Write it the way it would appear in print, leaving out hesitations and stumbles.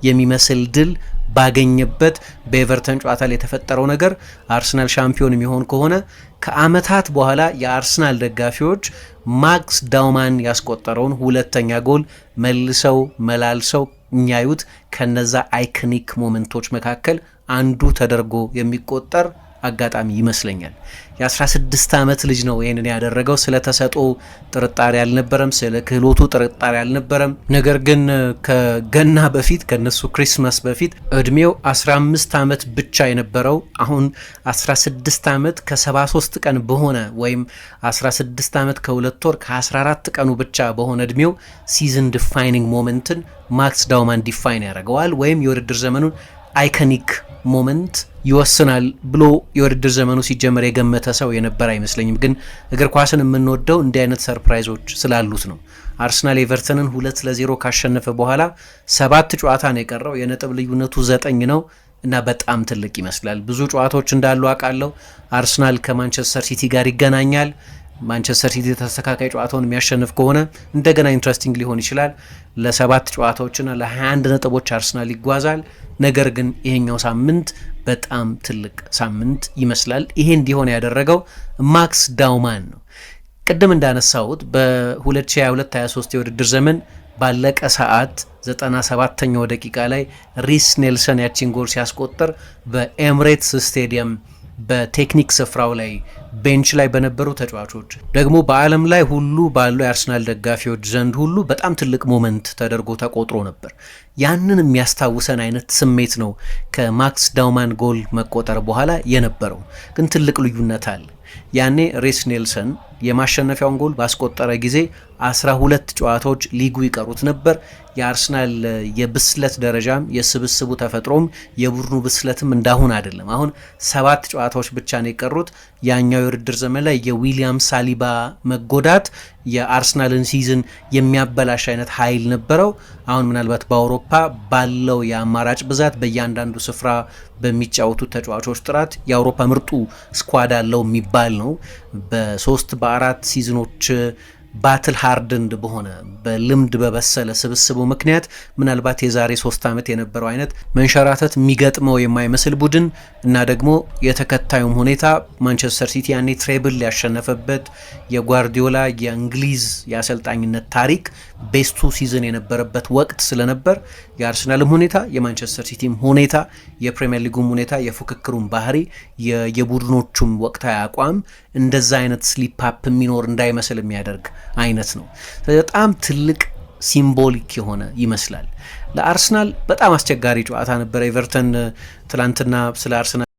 የሚመስል ድል ባገኘበት በኤቨርተን ጨዋታ ላይ የተፈጠረው ነገር አርሰናል ሻምፒዮን የሚሆን ከሆነ ከአመታት በኋላ የአርሰናል ደጋፊዎች ማክስ ዳውማን ያስቆጠረውን ሁለተኛ ጎል መልሰው መላልሰው የሚያዩት ከነዛ አይኮኒክ ሞመንቶች መካከል አንዱ ተደርጎ የሚቆጠር አጋጣሚ ይመስለኛል። የ16 ዓመት ልጅ ነው ይሄንን ያደረገው። ስለ ተሰጥኦ ጥርጣሬ አልነበረም፣ ስለ ክህሎቱ ጥርጣሬ አልነበረም። ነገር ግን ከገና በፊት ከነሱ ክሪስማስ በፊት እድሜው 15 ዓመት ብቻ የነበረው አሁን 16 ዓመት ከ73 ቀን በሆነ ወይም 16 ዓመት ከ2 ወር ከ14 ቀኑ ብቻ በሆነ እድሜው ሲዝን ዲፋይኒንግ ሞመንትን ማክስ ዳውማን ዲፋይን ያደርገዋል ወይም የውድድር ዘመኑን አይኮኒክ ሞመንት ይወስናል ብሎ የውድድር ዘመኑ ሲጀመር የገመተ ሰው የነበረ አይመስለኝም። ግን እግር ኳስን የምንወደው እንዲህ አይነት ሰርፕራይዞች ስላሉት ነው። አርሰናል ኤቨርተንን 2-0 ካሸነፈ በኋላ 7 ጨዋታ ነው የቀረው። የነጥብ ልዩነቱ 9 ነው እና በጣም ትልቅ ይመስላል። ብዙ ጨዋታዎች እንዳሉ አውቃለሁ። አርሰናል ከማንቸስተር ሲቲ ጋር ይገናኛል። ማንቸስተር ሲቲ ተስተካካይ ጨዋታውን የሚያሸንፍ ከሆነ እንደገና ኢንትረስቲንግ ሊሆን ይችላል። ለ7 ጨዋታዎችና ለ21 ነጥቦች አርሰናል ይጓዛል። ነገር ግን ይሄኛው ሳምንት በጣም ትልቅ ሳምንት ይመስላል። ይሄ እንዲሆን ያደረገው ማክስ ዳውማን ነው። ቅድም እንዳነሳሁት በ2022-23 የውድድር ዘመን ባለቀ ሰዓት 97ኛው ደቂቃ ላይ ሪስ ኔልሰን ያቺን ጎል ሲያስቆጥር በኤምሬትስ ስቴዲየም በቴክኒክ ስፍራው ላይ ቤንች ላይ በነበሩ ተጫዋቾች ደግሞ በዓለም ላይ ሁሉ ባሉ የአርሰናል ደጋፊዎች ዘንድ ሁሉ በጣም ትልቅ ሞመንት ተደርጎ ተቆጥሮ ነበር። ያንን የሚያስታውሰን አይነት ስሜት ነው ከማክስ ዳውማን ጎል መቆጠር በኋላ የነበረው። ግን ትልቅ ልዩነት አለ። ያኔ ሪስ ኔልሰን የማሸነፊያውን ጎል ባስቆጠረ ጊዜ 12 ጨዋታዎች ሊጉ ይቀሩት ነበር። የአርሰናል የብስለት ደረጃም የስብስቡ ተፈጥሮም የቡድኑ ብስለትም እንዳሁን አይደለም። አሁን 7 ጨዋታዎች ብቻ ነው የቀሩት። ያኛው የውድድር ዘመን ላይ የዊሊያም ሳሊባ መጎዳት የአርሰናልን ሲዝን የሚያበላሽ አይነት ኃይል ነበረው። አሁን ምናልባት በአውሮፓ ባለው የአማራጭ ብዛት በእያንዳንዱ ስፍራ በሚጫወቱት ተጫዋቾች ጥራት የአውሮፓ ምርጡ ስኳድ አለው የሚባል ነው። በ3 በ4 ሲዝኖች ባትል ሃርድንድ በሆነ በልምድ በበሰለ ስብስቡ ምክንያት ምናልባት የዛሬ 3 ዓመት የነበረው አይነት መንሸራተት የሚገጥመው የማይመስል ቡድን እና ደግሞ የተከታዩም ሁኔታ ማንቸስተር ሲቲ ያኔ ትሬብል ያሸነፈበት የጓርዲዮላ የእንግሊዝ የአሰልጣኝነት ታሪክ ቤስቱ ሲዝን የነበረበት ወቅት ስለነበር የአርሰናልም ሁኔታ የማንቸስተር ሲቲም ሁኔታ የፕሪሚየር ሊጉም ሁኔታ የፉክክሩም ባህሪ የቡድኖቹም ወቅታዊ አቋም እንደዛ አይነት ስሊፕ አፕ የሚኖር እንዳይመስል የሚያደርግ አይነት ነው። በጣም ትልቅ ሲምቦሊክ የሆነ ይመስላል። ለአርሰናል በጣም አስቸጋሪ ጨዋታ ነበር። ኤቨርተን ትላንትና ስለ አርሰናል